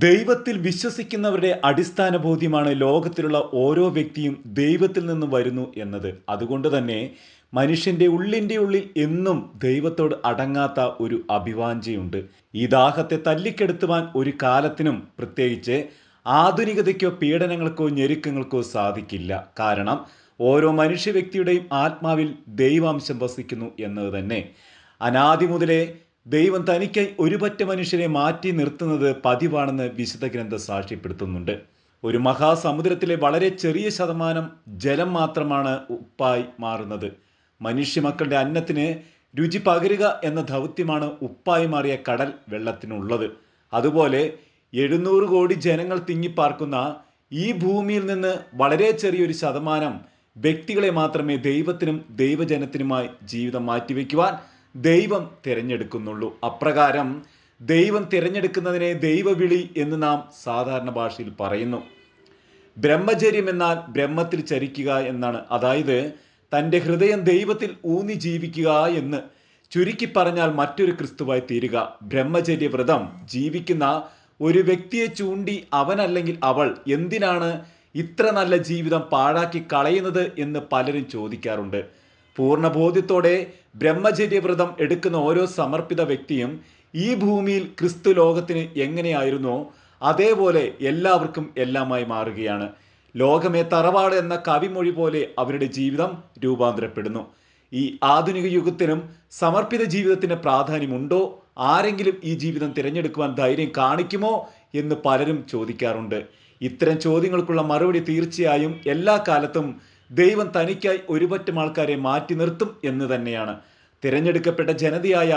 ദൈവത്തിൽ വിശ്വസിക്കുന്നവരുടെ അടിസ്ഥാന ബോധ്യമാണ് ലോകത്തിലുള്ള ഓരോ വ്യക്തിയും ദൈവത്തിൽ നിന്ന് വരുന്നു എന്നത്. അതുകൊണ്ട് തന്നെ മനുഷ്യൻ്റെ ഉള്ളിൻ്റെ ഉള്ളിൽ എന്നും ദൈവത്തോട് അടങ്ങാത്ത ഒരു അഭിവാഞ്ചയുണ്ട്. ഈ ദാഹത്തെ തല്ലിക്കെടുത്തുവാൻ ഒരു കാലത്തിനും, പ്രത്യേകിച്ച് ആധുനികതയ്ക്കോ പീഡനങ്ങൾക്കോ ഞെരുക്കങ്ങൾക്കോ സാധിക്കില്ല. കാരണം ഓരോ മനുഷ്യ വ്യക്തിയുടെയും ആത്മാവിൽ ദൈവാംശം വസിക്കുന്നു എന്നത് തന്നെ. അനാദി മുതലേ ദൈവം തനിക്കായി ഒരുപറ്റ മനുഷ്യരെ മാറ്റി നിർത്തുന്നത് പതിവാണെന്ന് വിശുദ്ധ ഗ്രന്ഥം സാക്ഷ്യപ്പെടുത്തുന്നുണ്ട്. ഒരു മഹാസമുദ്രത്തിലെ വളരെ ചെറിയ ശതമാനം ജലം മാത്രമാണ് ഉപ്പായി മാറുന്നത്. മനുഷ്യമക്കളുടെ അന്നത്തിന് രുചി പകരുക എന്ന ദൗത്യമാണ് ഉപ്പായി മാറിയ കടൽ വെള്ളത്തിനുള്ളത്. അതുപോലെ 700 കോടി ജനങ്ങൾ തിങ്ങിപ്പാർക്കുന്ന ഈ ഭൂമിയിൽ നിന്ന് വളരെ ചെറിയൊരു ശതമാനം വ്യക്തികളെ മാത്രമേ ദൈവത്തിനും ദൈവജനത്തിനുമായി ജീവിതം മാറ്റിവെക്കുവാൻ ദൈവം തിരഞ്ഞെടുക്കുന്നുള്ളൂ. അപ്രകാരം ദൈവം തിരഞ്ഞെടുക്കുന്നതിനെ ദൈവവിളി എന്ന് നാം സാധാരണ ഭാഷയിൽ പറയുന്നു. ബ്രഹ്മചര്യം എന്നാൽ ബ്രഹ്മത്തിൽ ചരിക്കുക എന്നാണ്. അതായത് തൻ്റെ ഹൃദയം ദൈവത്തിൽ ഊന്നി ജീവിക്കുക എന്ന്. ചുരുക്കി പറഞ്ഞാൽ മറ്റൊരു ക്രിസ്തുവായി തീരുക. ബ്രഹ്മചര്യ വ്രതം ജീവിക്കുന്ന ഒരു വ്യക്തിയെ ചൂണ്ടി അവനല്ലെങ്കിൽ അവൾ എന്തിനാണ് ഇത്ര നല്ല ജീവിതം പാഴാക്കി കളയുന്നത് എന്ന് പലരും ചോദിക്കാറുണ്ട്. പൂർണ്ണബോധ്യത്തോടെ ബ്രഹ്മചര്യവ്രതം എടുക്കുന്ന ഓരോ സമർപ്പിത വ്യക്തിയും ഈ ഭൂമിയിൽ ക്രിസ്തു ലോകത്തിന് എങ്ങനെയായിരുന്നോ അതേപോലെ എല്ലാവർക്കും എല്ലാമായി മാറുകയാണ്. ലോകമേ തറവാട് എന്ന കവിമൊഴി പോലെ അവരുടെ ജീവിതം രൂപാന്തരപ്പെടുന്നു. ഈ ആധുനിക യുഗത്തിനും സമർപ്പിത ജീവിതത്തിന് പ്രാധാന്യമുണ്ടോ? ആരെങ്കിലും ഈ ജീവിതം തിരഞ്ഞെടുക്കുവാൻ ധൈര്യം കാണിക്കുമോ എന്ന് പലരും ചോദിക്കാറുണ്ട്. ഇത്തരം ചോദ്യങ്ങൾക്കുള്ള മറുപടി തീർച്ചയായും എല്ലാ കാലത്തും ദൈവം തനിക്കായി ഒരുപറ്റം ആൾക്കാരെ മാറ്റി നിർത്തും എന്ന് തന്നെയാണ്. തിരഞ്ഞെടുക്കപ്പെട്ട ജനതയായ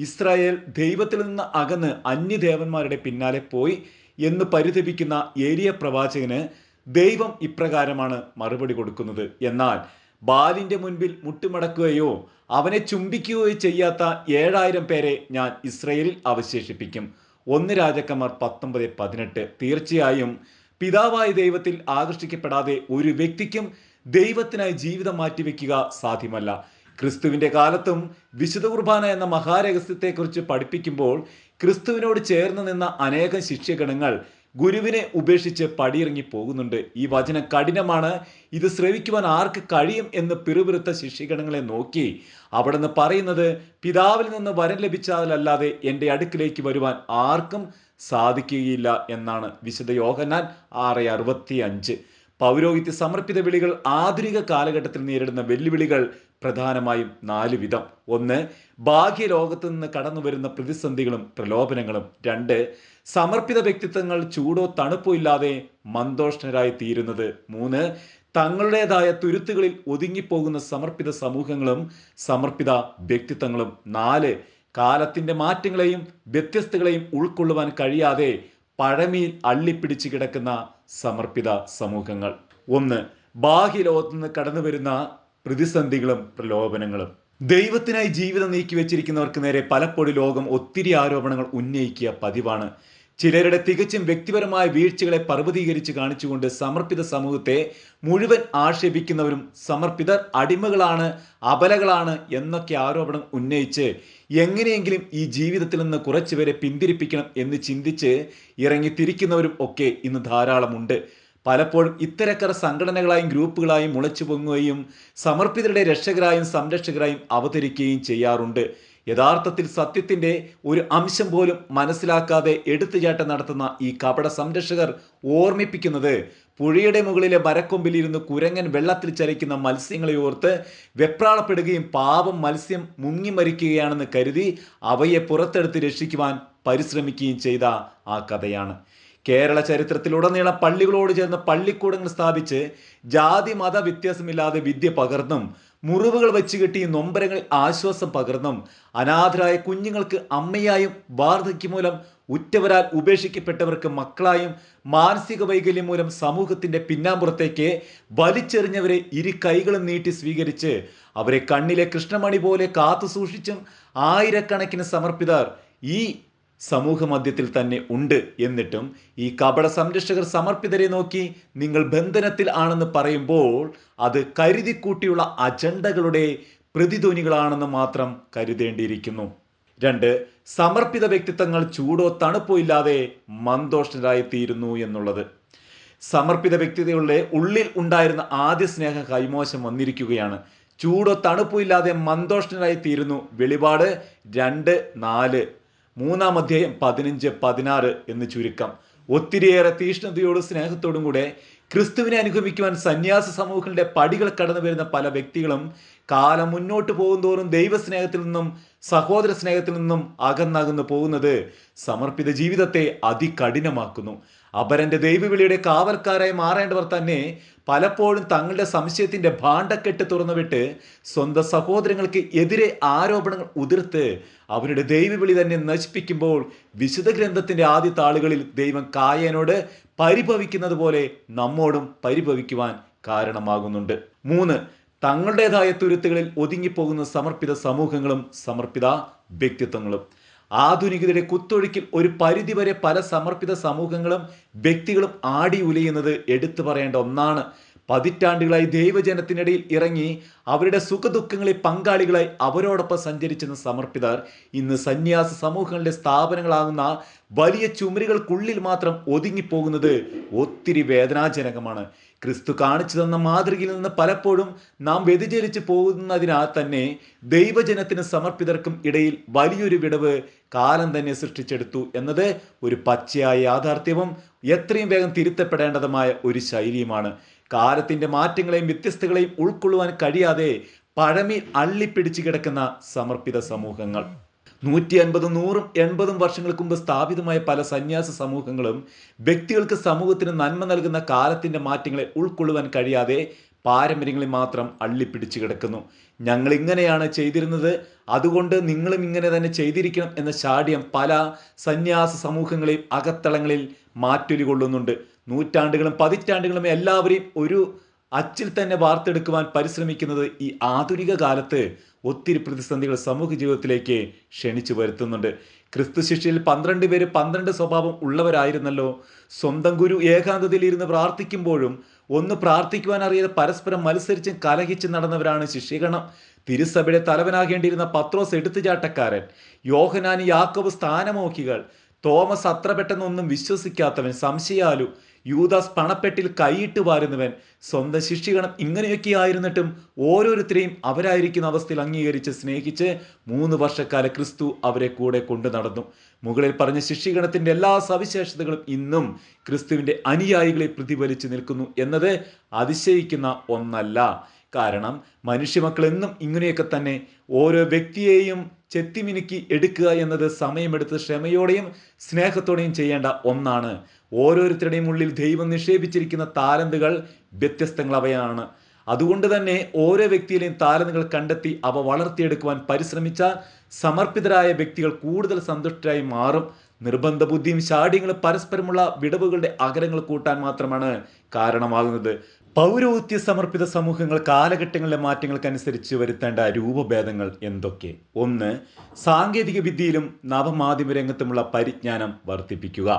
ഇസ്രായേൽ ദൈവത്തിൽ നിന്ന് അകന്ന് അന്യദേവന്മാരുടെ പിന്നാലെ പോയി എന്ന് പരിതപിക്കുന്ന ഏലിയ പ്രവാചകന് ദൈവം ഇപ്രകാരമാണ് മറുപടി കൊടുക്കുന്നത്. എന്നാൽ ബാലിൻ്റെ മുൻപിൽ മുട്ടുമടക്കുകയോ അവനെ ചുംബിക്കുകയോ ചെയ്യാത്ത 7000 പേരെ ഞാൻ ഇസ്രായേലിൽ അവശേഷിപ്പിക്കും. 1 രാജാക്കന്മാർ 19:18. തീർച്ചയായും പിതാവായ ദൈവത്തിൽ ആകർഷിക്കപ്പെടാതെ ഒരു വ്യക്തിക്കും ദൈവത്തിനായി ജീവിതം മാറ്റിവെക്കുക സാധ്യമല്ല. ക്രിസ്തുവിൻ്റെ കാലത്തും വിശുദ്ധ കുർബാന എന്ന മഹാരഹസ്യത്തെക്കുറിച്ച് പഠിപ്പിക്കുമ്പോൾ ക്രിസ്തുവിനോട് ചേർന്ന് നിന്ന അനേകം ശിഷ്യഗണങ്ങൾ ഗുരുവിനെ ഉപേക്ഷിച്ച് പടിയിറങ്ങി പോകുന്നുണ്ട്. ഈ വചനം കഠിനമാണ്, ഇത് ശ്രവിക്കുവാൻ ആർക്ക് കഴിയും എന്ന് പിറുപിറുത്ത ശിഷ്യഗണങ്ങളെ നോക്കി അവിടുന്ന് പറയുന്നത്, പിതാവിൽ നിന്ന് വരം ലഭിച്ചാലല്ലാതെ എൻ്റെ അടുക്കിലേക്ക് വരുവാൻ ആർക്കും സാധിക്കുകയില്ല എന്നാണ്. വിശുദ്ധ യോഹന്നാൻ 6:65. പൗരോഹിത്യ സമർപ്പിത വിളികൾ ആധുനിക കാലഘട്ടത്തിൽ നേരിടുന്ന വെല്ലുവിളികൾ പ്രധാനമായും 4 വിധം. 1. ബാഹ്യലോകത്ത് നിന്ന് കടന്നു വരുന്ന പ്രതിസന്ധികളും പ്രലോഭനങ്ങളും. 2. സമർപ്പിത വ്യക്തിത്വങ്ങൾ ചൂടോ തണുപ്പോ ഇല്ലാതെ മന്ദോഷ്ണരായി തീരുന്നത്. 3. തങ്ങളുടേതായ തുരുത്തുകളിൽ ഒതുങ്ങിപ്പോകുന്ന സമർപ്പിത സമൂഹങ്ങളും സമർപ്പിത വ്യക്തിത്വങ്ങളും. 4. കാലത്തിൻ്റെ മാറ്റങ്ങളെയും വ്യത്യസ്തകളെയും ഉൾക്കൊള്ളുവാൻ കഴിയാതെ പഴമയിൽ അള്ളിപ്പിടിച്ച് കിടക്കുന്ന സമർപ്പിത സമൂഹങ്ങൾ. 1. ബാഹ്യലോകത്ത് നിന്ന് കടന്നു വരുന്ന പ്രതിസന്ധികളും പ്രലോഭനങ്ങളും. ദൈവത്തിനായി ജീവിതം നീക്കി വെച്ചിരിക്കുന്നവർക്ക് നേരെ പലപ്പോഴും ലോകം ഒത്തിരി ആരോപണങ്ങൾ ഉന്നയിക്കുക പതിവാണ്. ചിലരുടെ തികച്ചും വ്യക്തിപരമായ വീഴ്ചകളെ പർവ്വതീകരിച്ച് കാണിച്ചുകൊണ്ട് സമർപ്പിത സമൂഹത്തെ മുഴുവൻ ആക്ഷേപിക്കുന്നവരും സമർപ്പിതർ അടിമകളാണ്, അബലകളാണ് എന്നൊക്കെ ആരോപണം ഉന്നയിച്ച് എങ്ങനെയെങ്കിലും ഈ ജീവിതത്തിൽ നിന്ന് കുറച്ചുപേരെ പിന്തിരിപ്പിക്കണം എന്ന് ചിന്തിച്ച് ഇറങ്ങിത്തിരിക്കുന്നവരും ഒക്കെ ഇന്ന് ധാരാളമുണ്ട്. പലപ്പോഴും ഇത്തരക്കാർ സംഘടനകളായും ഗ്രൂപ്പുകളായും മുളച്ചു പൊങ്ങുകയും സമർപ്പിതരുടെ രക്ഷകരായും സംരക്ഷകരായും അവതരിക്കുകയും ചെയ്യാറുണ്ട്. യഥാർത്ഥത്തിൽ സത്യത്തിൻ്റെ ഒരു അംശം പോലും മനസ്സിലാക്കാതെ എടുത്തുചാട്ടം നടത്തുന്ന ഈ കപട സംരക്ഷകർ ഓർമ്മിപ്പിക്കുന്നത് പുഴയുടെ മുകളിലെ മരക്കൊമ്പിലിരുന്ന് കുരങ്ങൻ വെള്ളത്തിൽ ചലിക്കുന്ന മത്സ്യങ്ങളെ ഓർത്ത് വെപ്രാളപ്പെടുകയും പാവം മത്സ്യം മുങ്ങി മരിക്കുകയാണെന്ന് കരുതി അവയെ പുറത്തെടുത്ത് രക്ഷിക്കുവാൻ പരിശ്രമിക്കുകയും ചെയ്ത ആ കഥയാണ്. കേരള ചരിത്രത്തിലുടനീളം പള്ളികളോട് ചേർന്ന് പള്ളിക്കൂടങ്ങൾ സ്ഥാപിച്ച് ജാതി മത വ്യത്യാസമില്ലാതെ വിദ്യ പകർന്നും മുറിവുകൾ വെച്ച് കെട്ടി നൊമ്പരങ്ങളിൽ ആശ്വാസം പകർന്നും അനാഥരായ കുഞ്ഞുങ്ങൾക്ക് അമ്മയായും വാർദ്ധക്യം മൂലം ഉറ്റവരാൽ ഉപേക്ഷിക്കപ്പെട്ടവർക്ക് മക്കളായും മാനസിക വൈകല്യം മൂലം സമൂഹത്തിൻ്റെ പിന്നാമ്പുറത്തേക്ക് വലിച്ചെറിഞ്ഞവരെ ഇരു കൈകളും നീട്ടി സ്വീകരിച്ച് അവരെ കണ്ണിലെ കൃഷ്ണമണി പോലെ കാത്തു സൂക്ഷിച്ചും ആയിരക്കണക്കിന് സമർപ്പിതർ ഈ സമൂഹ മധ്യത്തിൽ തന്നെ ഉണ്ട്. എന്നിട്ടും ഈ കപട സംരക്ഷകർ സമർപ്പിതരെ നോക്കി നിങ്ങൾ ബന്ധനത്തിൽ ആണെന്ന് പറയുമ്പോൾ അത് കരുതിക്കൂട്ടിയുള്ള അജണ്ടകളുടെ പ്രതിധ്വനികളാണെന്ന് മാത്രം കരുതേണ്ടിയിരിക്കുന്നു. രണ്ട്, സമർപ്പിത വ്യക്തിത്വങ്ങൾ ചൂടോ തണുപ്പോ ഇല്ലാതെ മന്ദോഷ്ണരായി തീരുന്നു എന്നുള്ളത്. സമർപ്പിത വ്യക്തികളുടെ ഉള്ളിൽ ഉണ്ടായിരുന്ന ആദ്യ സ്നേഹം കൈമോശം വന്നിരിക്കുകയാണ്. ചൂടോ തണുപ്പോ ഇല്ലാതെ മന്ദോഷ്ണരായി തീരുന്നു. വെളിപാട് 2:4, 3-ാം അധ്യായം 15-16 എന്ന് ചുരുക്കം. ഒത്തിരിയേറെ തീഷ്ണതയോടും സ്നേഹത്തോടും കൂടെ ക്രിസ്തുവിനെ അനുഗമിക്കുവാൻ സന്യാസ സമൂഹങ്ങളുടെ പടികൾ കടന്നു വരുന്ന പല വ്യക്തികളും കാലം മുന്നോട്ട് പോകുന്തോറും ദൈവസ്നേഹത്തിൽ നിന്നും സഹോദര സ്നേഹത്തിൽ നിന്നും അകന്നകന്നു പോകുന്നത് സമർപ്പിത ജീവിതത്തെ അതികഠിനമാക്കുന്നു. അപരന്റെ ദൈവവിളിയുടെ കാവൽക്കാരായി മാറേണ്ടവർ തന്നെ പലപ്പോഴും തങ്ങളുടെ സംശയത്തിന്റെ ഭാണ്ഡക്കെട്ട് തുറന്നുവിട്ട് സ്വന്തം സഹോദരങ്ങൾക്ക് എതിരെ ആരോപണങ്ങൾ ഉതിർത്ത് അവരുടെ ദൈവവിളി തന്നെ നശിപ്പിക്കുമ്പോൾ വിശുദ്ധ ഗ്രന്ഥത്തിന്റെ ആദ്യ താളുകളിൽ ദൈവം കായേനോട് പരിഭവിക്കുന്നത് പോലെ നമ്മോടും പരിഭവിക്കുവാൻ കാരണമാകുന്നുണ്ട്. 3, തങ്ങളുടേതായ തുരുത്തുകളിൽ ഒതുങ്ങിപ്പോകുന്ന സമർപ്പിത സമൂഹങ്ങളും സമർപ്പിത വ്യക്തിത്വങ്ങളും. ആധുനികതയുടെ കുത്തൊഴുക്കിൽ ഒരു പരിധിവരെ പല സമർപ്പിത സമൂഹങ്ങളും വ്യക്തികളും ആടി ഉലയുന്നത് എടുത്തു പറയേണ്ട ഒന്നാണ്. പതിറ്റാണ്ടുകളായി ദൈവജനത്തിനിടയിൽ ഇറങ്ങി അവരുടെ സുഖദുഃഖങ്ങളിൽ പങ്കാളികളായി അവരോടൊപ്പം സഞ്ചരിച്ചിരുന്ന സമർപ്പിതർ ഇന്ന് സന്യാസ സമൂഹങ്ങളുടെ സ്ഥാപനങ്ങളാകുന്ന വലിയ ചുമരുകൾക്കുള്ളിൽ മാത്രം ഒതുങ്ങിപ്പോകുന്നത് ഒത്തിരി വേദനാജനകമാണ്. ക്രിസ്തു കാണിച്ചു തന്ന മാതൃകയിൽ നിന്ന് പലപ്പോഴും നാം വ്യതിചലിച്ചു പോകുന്നതിനാൽ തന്നെ ദൈവജനത്തിന് സമർപ്പിതർക്കും ഇടയിൽ വലിയൊരു വിടവ് കാലം തന്നെ സൃഷ്ടിച്ചെടുത്തു എന്നത് ഒരു പച്ചയായ യാഥാർത്ഥ്യവും എത്രയും വേഗം തിരുത്തപ്പെടേണ്ടതുമായ ഒരു ശൈലിയുമാണ്. കാലത്തിന്റെ മാറ്റങ്ങളെയും വ്യത്യസ്തകളെയും ഉൾക്കൊള്ളുവാൻ കഴിയാതെ പഴമയിൽ അള്ളിപ്പിടിച്ചു കിടക്കുന്ന സമർപ്പിത സമൂഹങ്ങൾ. 150, 100, 80 വർഷങ്ങൾക്ക് മുമ്പ് സ്ഥാപിതമായ പല സന്യാസ സമൂഹങ്ങളും വ്യക്തികൾക്ക് സമൂഹത്തിന് നന്മ നൽകുന്ന കാലത്തിന്റെ മാറ്റങ്ങളെ ഉൾക്കൊള്ളുവാൻ കഴിയാതെ പാരമ്പര്യങ്ങളിൽ മാത്രം അള്ളിപ്പിടിച്ചു കിടക്കുന്നു. ഞങ്ങൾ ഇങ്ങനെയാണ് ചെയ്തിരുന്നത്, അതുകൊണ്ട് നിങ്ങളും ഇങ്ങനെ തന്നെ ചെയ്തിരിക്കണം എന്ന ശാഠ്യം പല സന്യാസ സമൂഹങ്ങളെയും അകത്തളങ്ങളിൽ മാറ്റൊലി കൊള്ളുന്നുണ്ട്. നൂറ്റാണ്ടുകളും പതിറ്റാണ്ടുകളും എല്ലാവരെയും ഒരു അച്ചിൽ തന്നെ വാർത്തെടുക്കുവാൻ പരിശ്രമിക്കുന്നത് ഈ ആധുനിക കാലത്ത് ഒത്തിരി പ്രതിസന്ധികൾ സമൂഹ ജീവിതത്തിലേക്ക് ക്ഷണിച്ചു വരുത്തുന്നുണ്ട്. ക്രിസ്തു ശിഷ്യയിൽ 12 പേര് 12 സ്വഭാവം ഉള്ളവരായിരുന്നല്ലോ. സ്വന്തം ഗുരു ഏകാന്തതയിൽ ഇരുന്ന് പ്രാർത്ഥിക്കുമ്പോഴും ഒന്ന് പ്രാർത്ഥിക്കുവാൻ അറിയാതെ പരസ്പരം മത്സരിച്ചും കലഹിച്ചും നടന്നവരാണ് ശിഷ്യഗണം. തിരുസഭയുടെ തലവനാകേണ്ടിയിരുന്ന പത്രോസ് എടുത്തുചാട്ടക്കാരൻ, യോഹന്നാൻ യാക്കോബ് സ്ഥാനമോക്കികൾ, തോമസ് അത്ര പെട്ടെന്നൊന്നും വിശ്വസിക്കാത്തവൻ, സംശയാലു, യൂദാസ് പണപ്പെട്ടിൽ കൈയിട്ട് വാരുന്നവൻ. സ്വന്തം ശിഷ്യഗണം ഇങ്ങനെയൊക്കെ ആയിരുന്നിട്ടും ഓരോരുത്തരെയും അവരായിരിക്കുന്ന അവസ്ഥയിൽ അംഗീകരിച്ച് സ്നേഹിച്ച് 3 വർഷക്കാല ക്രിസ്തു അവരെ കൂടെ കൊണ്ടു നടന്നു. മുകളിൽ പറഞ്ഞ ശിഷ്യഗണത്തിന്റെ എല്ലാ സവിശേഷതകളും ഇന്നും ക്രിസ്തുവിന്റെ അനുയായികളെ പ്രതിഫലിച്ചു നിൽക്കുന്നു എന്നത് അതിശയിക്കുന്ന ഒന്നല്ല. കാരണം മനുഷ്യമക്കൾ എന്നും ഇങ്ങനെയൊക്കെ തന്നെ. ഓരോ വ്യക്തിയെയും ചെത്തിമിനുക്കി എടുക്കുക എന്നത് സമയമെടുത്ത് ക്ഷമയോടെയും സ്നേഹത്തോടെയും ചെയ്യേണ്ട ഒന്നാണ്. ഓരോരുത്തരുടെയും ഉള്ളിൽ ദൈവം നിക്ഷേപിച്ചിരിക്കുന്ന താലന്തുകൾ വ്യത്യസ്തങ്ങളവയാണ്. അതുകൊണ്ട് തന്നെ ഓരോ വ്യക്തിയിലെയും താലന്തുകൾ കണ്ടെത്തി അവ വളർത്തിയെടുക്കുവാൻ പരിശ്രമിച്ച സമർപ്പിതരായ വ്യക്തികൾ കൂടുതൽ സന്തുഷ്ടരായി മാറും. നിർബന്ധ ബുദ്ധിയും ശാഠ്യങ്ങളും പരസ്പരമുള്ള വിടവുകളുടെ അകലങ്ങൾ കൂട്ടാൻ മാത്രമാണ് കാരണമാകുന്നത്. പൗരോഹിത്യ സമർപ്പിത സമൂഹങ്ങൾ കാലഘട്ടങ്ങളിലെ മാറ്റങ്ങൾക്കനുസരിച്ച് വരുത്തേണ്ട രൂപഭേദങ്ങൾ എന്തൊക്കെ? 1, സാങ്കേതിക വിദ്യയിലും നവമാധ്യമ രംഗത്തുമുള്ള പരിജ്ഞാനം വർദ്ധിപ്പിക്കുക.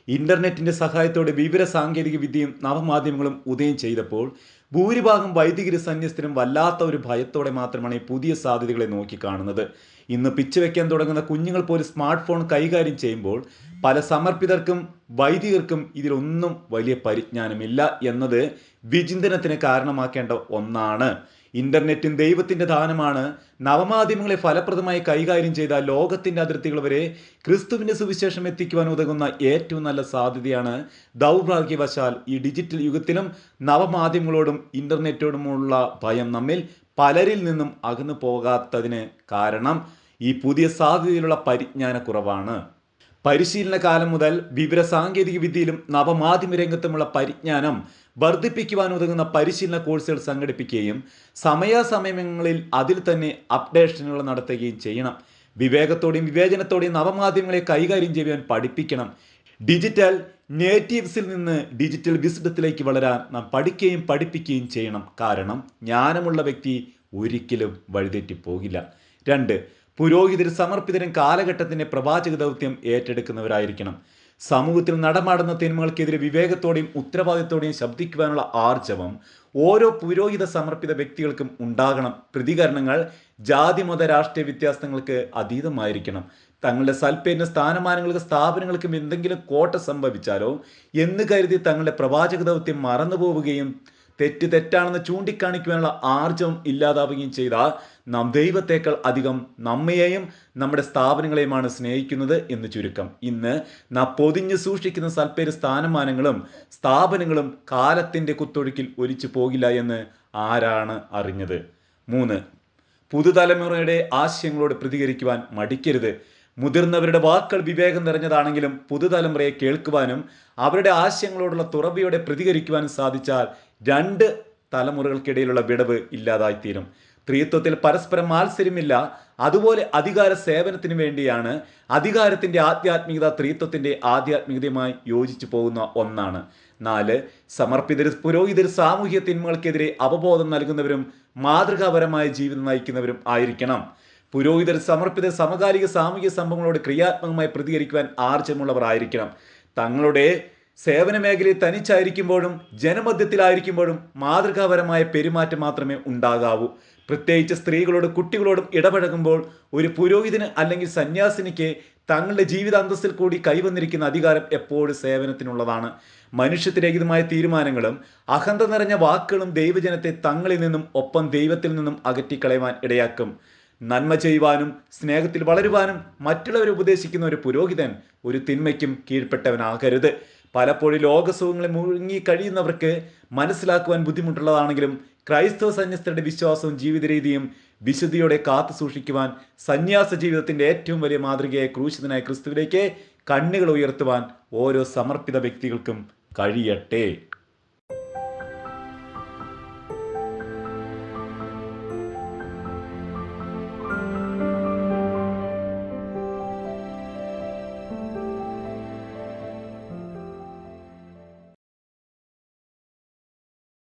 ഇന്റർനെറ്റിന്റെ സഹായത്തോടെ വിവര സാങ്കേതിക വിദ്യയും നവമാധ്യമങ്ങളും ഉദയം ചെയ്തപ്പോൾ ഭൂരിഭാഗം വൈദികര് സന്യസ്തരും വല്ലാത്ത ഒരു ഭയത്തോടെ മാത്രമാണ് ഈ പുതിയ സാധ്യതകളെ നോക്കിക്കാണുന്നത്. ഇന്ന് പിച്ച് വെക്കാൻ തുടങ്ങുന്ന കുഞ്ഞുങ്ങൾ പോലും സ്മാർട്ട് ഫോൺ കൈകാര്യം ചെയ്യുമ്പോൾ പല സമർപ്പിതർക്കും വൈദികർക്കും ഇതിലൊന്നും വലിയ പരിജ്ഞാനമില്ല എന്നത് വിചിന്തനത്തിന് കാരണമാക്കേണ്ട ഒന്നാണ്. ഇന്റർനെറ്റും ദൈവത്തിന്റെ ദാനമാണ്. നവമാധ്യമങ്ങളെ ഫലപ്രദമായി കൈകാര്യം ചെയ്ത ലോകത്തിന്റെ അതിർത്തികൾ വരെ ക്രിസ്തുവിന്റെ സുവിശേഷം എത്തിക്കുവാൻ ഉതകുന്ന ഏറ്റവും നല്ല സാധ്യതയാണ്. ദൗർഭാഗ്യവശാൽ ഈ ഡിജിറ്റൽ യുഗത്തിലും നവമാധ്യമങ്ങളോടും ഇന്റർനെറ്റോടുമുള്ള ഭയം നമ്മിൽ പലരിൽ നിന്നും അകന്നു പോകാത്തതിന് കാരണം ഈ പുതിയ സാധ്യതയിലുള്ള പരിജ്ഞാനക്കുറവാണ്. പരിശീലന കാലം മുതൽ വിവര സാങ്കേതിക വിദ്യയിലും നവമാധ്യമ രംഗത്തുമുള്ള പരിജ്ഞാനം വർദ്ധിപ്പിക്കുവാൻ ഉതകുന്ന പരിശീലന കോഴ്സുകൾ സംഘടിപ്പിക്കുകയും സമയാസമയങ്ങളിൽ അതിൽ തന്നെ അപ്ഡേഷനുകൾ നടത്തുകയും ചെയ്യണം. വിവേകത്തോടെയും വിവേചനത്തോടെയും നവമാധ്യമങ്ങളെ കൈകാര്യം ചെയ്യുവാൻ പഠിപ്പിക്കണം. ഡിജിറ്റൽ നേറ്റീവ്സിൽ നിന്ന് ഡിജിറ്റൽ വിസ്ഡത്തിലേക്ക് വളരാൻ നാം പഠിക്കുകയും പഠിപ്പിക്കുകയും ചെയ്യണം. കാരണം ജ്ഞാനമുള്ള വ്യക്തി ഒരിക്കലും വഴിതെറ്റിപ്പോകില്ല. 2, പുരോഹിതരും സമർപ്പിതരും കാലഘട്ടത്തിന്റെ പ്രവാചക ദൗത്യം ഏറ്റെടുക്കുന്നവരായിരിക്കണം. സമൂഹത്തിൽ നടമാടുന്ന തിന്മകൾക്കെതിരെ വിവേകത്തോടെയും ഉത്തരവാദിത്തോടെയും ശബ്ദിക്കുവാനുള്ള ആർജവം ഓരോ പുരോഹിത സമർപ്പിത വ്യക്തികൾക്കും ഉണ്ടാകണം. പ്രതികരണങ്ങൾ ജാതി മത രാഷ്ട്രീയ വ്യത്യാസങ്ങൾക്ക് അതീതമായിരിക്കണം. തങ്ങളുടെ സൽപ്പേരിന് സ്ഥാനമാനങ്ങൾക്ക് സ്ഥാപനങ്ങൾക്കും എന്തെങ്കിലും കോട്ട സംഭവിച്ചാലോ എന്ന് കരുതി തങ്ങളുടെ പ്രവാചക ദൗത്യം മറന്നുപോവുകയും തെറ്റാണെന്ന് ചൂണ്ടിക്കാണിക്കുവാനുള്ള ആർജവം ഇല്ലാതാവുകയും ചെയ്ത നാം ദൈവത്തേക്കാൾ അധികം നമ്മയെയും നമ്മുടെ സ്ഥാപനങ്ങളെയുമാണ് സ്നേഹിക്കുന്നത് എന്ന് ചുരുക്കം. ഇന്ന് നാം പൊതിഞ്ഞു സൂക്ഷിക്കുന്ന സൽപ്പേര് സ്ഥാനമാനങ്ങളും സ്ഥാപനങ്ങളും കാലത്തിൻ്റെ കുത്തൊഴുക്കിൽ ഒലിച്ചു പോകില്ല എന്ന് ആരാണ് അറിഞ്ഞത്? 3. പുതുതലമുറയുടെ ആശയങ്ങളോട് പ്രതികരിക്കുവാൻ മടിക്കരുത്. മുതിർന്നവരുടെ വാക്കുകൾ വിവേകം നിറഞ്ഞതാണെങ്കിലും പുതുതലമുറയെ കേൾക്കുവാനും അവരുടെ ആശയങ്ങളോടുള്ള തുറവിയോടെ പ്രതികരിക്കുവാനും സാധിച്ചാൽ 2 തലമുറകൾക്കിടയിലുള്ള വിടവ് ഇല്ലാതായിത്തീരും. ത്രിത്വത്തിൽ പരസ്പരം മാത്സര്യമില്ല. അതുപോലെ അധികാര സേവനത്തിന് വേണ്ടിയാണ്. അധികാരത്തിൻ്റെ ആധ്യാത്മികത ത്രിത്വത്തിൻ്റെ ആധ്യാത്മികതയുമായി യോജിച്ചു പോകുന്ന ഒന്നാണ്. 4. സമർപ്പിതർ പുരോഹിതർ സാമൂഹ്യ തിന്മകൾക്കെതിരെ അവബോധം നൽകുന്നവരും മാതൃകാപരമായ ജീവിതം നയിക്കുന്നവരും ആയിരിക്കണം. പുരോഹിതർ സമർപ്പിത സമകാലിക സാമൂഹിക സംഭവങ്ങളോട് ക്രിയാത്മകമായി പ്രതികരിക്കുവാൻ ആർജവമുള്ളവർ ആയിരിക്കണം. തങ്ങളുടെ സേവന മേഖലയിൽ തനിച്ചായിരിക്കുമ്പോഴും ജനമധ്യത്തിലായിരിക്കുമ്പോഴും മാതൃകാപരമായ പെരുമാറ്റം മാത്രമേ ഉണ്ടാകാവൂ. പ്രത്യേകിച്ച് സ്ത്രീകളോടും കുട്ടികളോടും ഇടപഴകുമ്പോൾ ഒരു പുരോഹിതന് അല്ലെങ്കിൽ സന്യാസിനിക്ക് തങ്ങളുടെ ജീവിത അന്തസ്സിൽ കൂടി കൈവന്നിരിക്കുന്ന അധികാരം എപ്പോഴും സേവനത്തിനുള്ളതാണ്. മനുഷ്യത്വരഹിതമായ തീരുമാനങ്ങളും അഹന്ത നിറഞ്ഞ വാക്കുകളും ദൈവജനത്തെ തങ്ങളിൽ നിന്നും ഒപ്പം ദൈവത്തിൽ നിന്നും അകറ്റിക്കളയുവാൻ ഇടയാക്കും. നന്മ ചെയ്യുവാനും സ്നേഹത്തിൽ വളരുവാനും മറ്റുള്ളവരെ ഉപദേശിക്കുന്ന ഒരു പുരോഹിതൻ ഒരു തിന്മയ്ക്കും കീഴ്പ്പെട്ടവനാകരുത്. പലപ്പോഴും ലോകസുഖങ്ങളെ മുഴുങ്ങി കഴിയുന്നവർക്ക് മനസ്സിലാക്കുവാൻ ബുദ്ധിമുട്ടുള്ളതാണെങ്കിലും ക്രൈസ്തവ സന്യസ്തരുടെ വിശ്വാസവും ജീവിത രീതിയും വിശുദ്ധിയോടെ കാത്തു സൂക്ഷിക്കുവാൻ സന്യാസ ജീവിതത്തിൻ്റെ ഏറ്റവും വലിയ മാതൃകയായ ക്രൂശിതനായ ക്രിസ്തുവിലേക്ക് കണ്ണുകൾ ഉയർത്തുവാൻ ഓരോ സമർപ്പിത വ്യക്തികൾക്കും കഴിയട്ടെ.